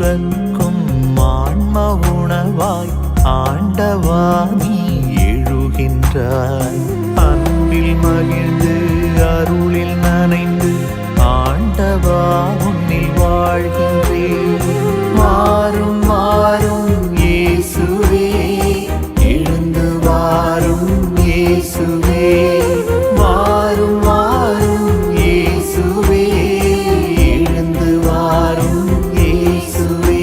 சுரக்கும் ஆன்ம உணவாய் ஆண்டவா நீ எழுகின்றாய். அன்பில் மகிழ்ந்து அருளில் நனைந்து ஆண்டவா உன்னில் வாழ்கின்றேன். வாரும் வாரும் இயேசுவே, எழுந்து வாரும் இயேசுவே, வாரும் வாரும் இயேசுவே, எழுந்து வாரும் இயேசுவே.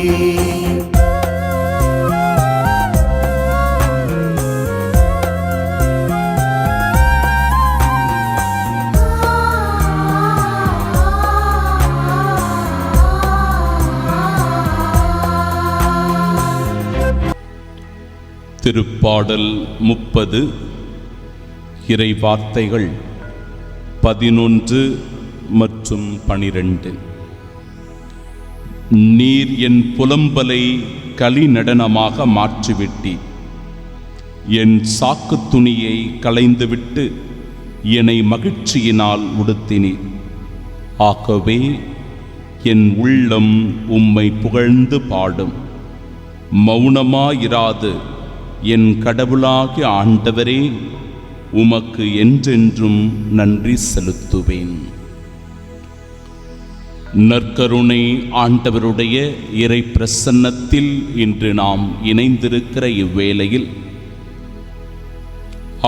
திருப்பாடல் 30. இறை வார்த்தைகள் 11 மற்றும் 12. நீர் என் புலம்பலை களி நடனமாக மாற்றிவிட்டீர். என் சாக்கு துணியை களைந்துவிட்டு என்னை மகிழ்ச்சியினால் உடுத்தினீர். ஆகவே என் உள்ளம் உம்மை புகழ்ந்து பாடும். மௌனமாயிராது என் கடவுளாகிய ஆண்டவரே, உமக்கு என்றென்றும் நன்றி செலுத்துவேன். நற்கருணை ஆண்டவருடைய இறை பிரசன்னத்தில் இன்று நாம் இணைந்திருக்கிற இவ்வேளையில்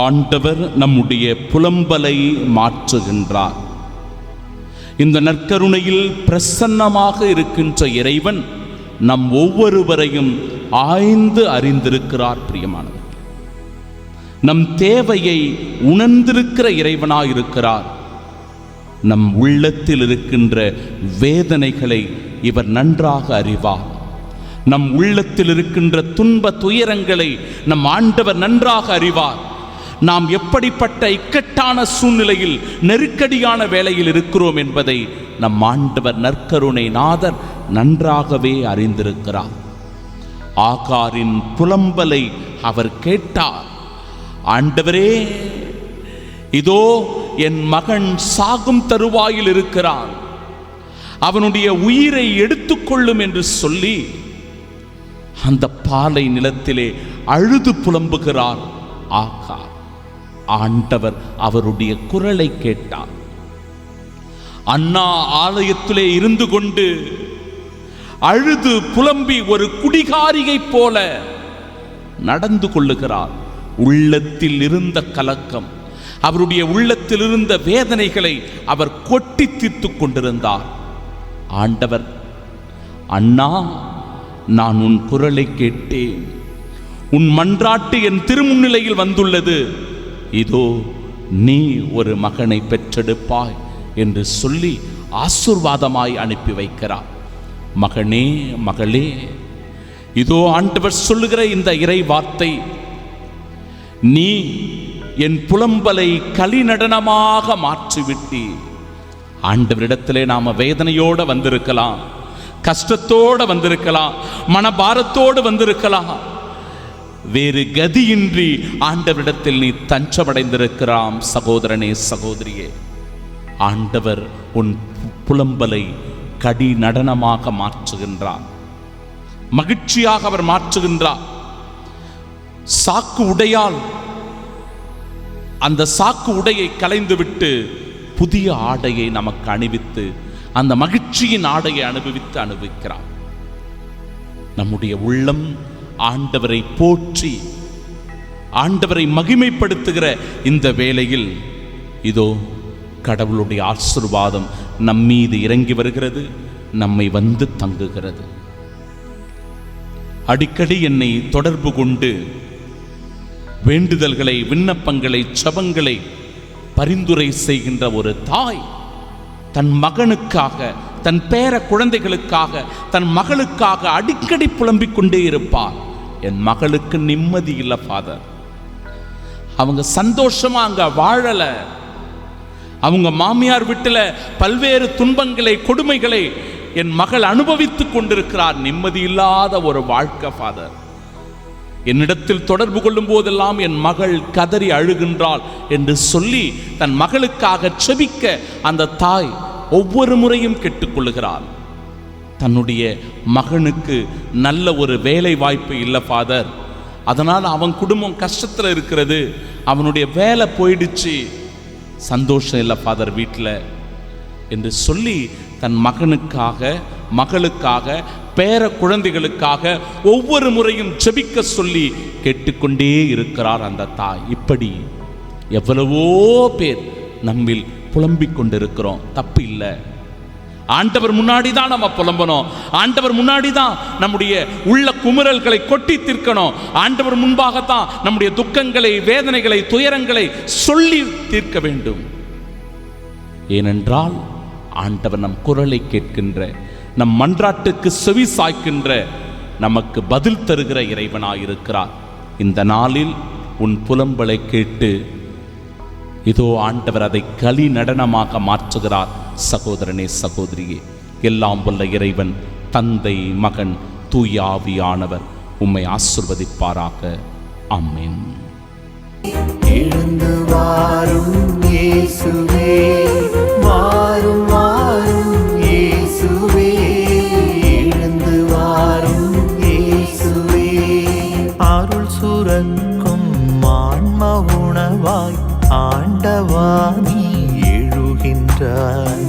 ஆண்டவர் நம்முடைய புலம்பலை மாற்றுகின்றார். இந்த நற்கருணையில் பிரசன்னமாக இருக்கின்ற இறைவன் நம் ஒவ்வொருவரையும் ஆய்ந்து அறிந்திருக்கிறார். பிரியமானவர், நம் தேவையை உணர்ந்திருக்கிற இறைவனாயிருக்கிறார். நம் உள்ளத்தில் இருக்கின்ற வேதனைகளை இவர் நன்றாக அறிவார். நம் உள்ளத்தில் இருக்கின்ற துன்ப துயரங்களை நம் ஆண்டவர் நன்றாக அறிவார். நாம் எப்படிப்பட்ட இக்கட்டான சூழ்நிலையில் நெருக்கடியான வேளையில் இருக்கிறோம் என்பதை நம் ஆண்டவர் நற்கருணை நாதர் நன்றாகவே அறிந்திருக்கிறார். ஆகாரின் புலம்பலை அவர் கேட்டார். ஆண்டவரே, இதோ என் மகன் சாகும் தருவாயில் இருக்கிறான், அவனுடைய உயிரை எடுத்துக்கொள்ளும் என்று சொல்லி அந்த பாலை நிலத்திலே அழுது புலம்புகிறார் ஆகார். ஆண்டவர் அவருடைய குரலை கேட்டார். அண்ணா ஆலயத்திலே இருந்து கொண்டு அழுது புலம்பி ஒரு குடிகாரியை போல நடந்து கொள்ளுகிறார். உள்ளத்தில் இருந்த கலக்கம், அவருடைய உள்ளத்தில் இருந்த வேதனைகளை அவர் கொட்டி தீர்த்து கொண்டிருந்தார். ஆண்டவர், அண்ணா, நான் உன் குரலை கேட்டேன், உன் மன்றாட்டு என் திருமுன்னிலையில் வந்துள்ளது, இதோ நீ ஒரு மகனை பெற்றெடுப்பாய் என்று சொல்லி ஆசீர்வாதமாய் அனுப்பி வைக்கிறார். மகனே, மகளே, இதோ ஆண்டவர் சொல்லுகிற இந்த இறை வார்த்தை, நீ என் புலம்பலை களி நடனமாக மாற்றிவிட்டி. ஆண்டவரிடத்திலே நாம வேதனையோடு வந்திருக்கலாம், கஷ்டத்தோடு வந்திருக்கலாம், மனபாரத்தோடு வந்திருக்கலாம். வேறு கதியின்றி ஆண்டவரிடத்தில் நீ தஞ்சமடைந்திருக்கிறாம். சகோதரனே, சகோதரியே, ஆண்டவர் உன் புலம்பலை கடி நடனமாக மாற்றுகின்றார். மகிழ்ச்சியாக அவர் மாற்றுகின்றார். சாக்கு உடையால் அந்த சாக்கு உடையை களைந்துவிட்டு புதிய ஆடையை நமக்கு அணிவித்து அந்த மகிழ்ச்சியின் ஆடையை அனுபவிக்கிறார். நம்முடைய உள்ளம் ஆண்டவரை போற்றி ஆண்டவரை மகிமைப்படுத்துகிற இந்த வேளையில் இதோ கடவுளுடைய ஆசீர்வாதம் நம்மீது இறங்கி வருகிறது, நம்மை வந்து தங்குகிறது. அடிக்கடி என்னை தொடர்பு கொண்டு வேண்டுதல்களை, விண்ணப்பங்களை, ஜெபங்களை பரிந்துரை செய்கின்ற ஒரு தாய் தன் மகனுக்காக, தன் பேர குழந்தைகளுக்காக, தன் மகளுக்காக அடிக்கடி புலம்பிக் கொண்டே இருப்பார். என் மகளுக்கு நிம்மதி இல்லை ஃபாதர், அவங்க சந்தோஷமா அங்க வாழல, அவங்க மாமியார் வீட்டுல பல்வேறு துன்பங்களை, கொடுமைகளை என் மகள் அனுபவித்துக் கொண்டிருக்கிறார், நிம்மதி இல்லாத ஒரு வாழ்க்கை ஃபாதர். என்னிடத்தில் தொடர்பு கொள்ளும் போதெல்லாம் என் மகள் கதறி அழுகின்றாள் என்று சொல்லி தன் மகளுக்காக செபிக்க அந்த தாய் ஒவ்வொரு முறையும் கேட்டுக்கொள்ளுகிறாள். தன்னுடைய மகனுக்கு நல்ல ஒரு வேலை வாய்ப்பு இல்லை ஃபாதர், அதனால் அவன் குடும்பம் கஷ்டத்தில் இருக்கிறது, அவனுடைய வேலை போயிடுச்சு, சந்தோஷம் இல்லை ஃபாதர் வீட்டில் என்று சொல்லி தன் மகனுக்காக, மகளுக்காக, பேர குழந்தைகளுக்காக ஒவ்வொரு முறையும் ஜெபிக்க சொல்லி கேட்டுக்கொண்டே இருக்கிறார் அந்த தாய். இப்படி எவ்வளவோ பேர் நம்மில் புலம்பிக் கொண்டிருக்கிறோம். தப்பு இல்லை. ஆண்டவர் முன்னாடி தான் நம்ம புலம்பணும். ஆண்டவர் முன்னாடி தான் நம்முடைய உள்ள குமுறல்களை கொட்டி தீர்க்கணும். ஆண்டவர் முன்பாகத்தான் நம்முடைய துக்கங்களை, வேதனைகளை, துயரங்களை சொல்லி தீர்க்க வேண்டும். ஏனென்றால் ஆண்டவர் நம் குரலை கேட்கின்ற, நம் மன்றாட்டுக்கு செவி சாய்க்கின்ற, நமக்கு பதில் தருகிற இறைவனாயிருக்கிறார். இந்த நாளில் உன் புலம்பலை கேட்டு இதோ ஆண்டவர் அதை களி நடனமாக மாற்றுகிறார். சகோதரனே, சகோதரியே, எல்லாம் வல்ல இறைவன் தந்தை, மகன், தூய ஆவியானவர் உம்மை ஆசீர்வதிப்பாராக. ஆமென். எழுந்து வாரும் இயேசுவே, வாரும் வாரும் இயேசுவே, எழுந்து வாரும் இயேசுவே. அருள் சுரக்கும் ஆன்ம உணவாய் ஆண்டவா நீ எழுகின்றாய்.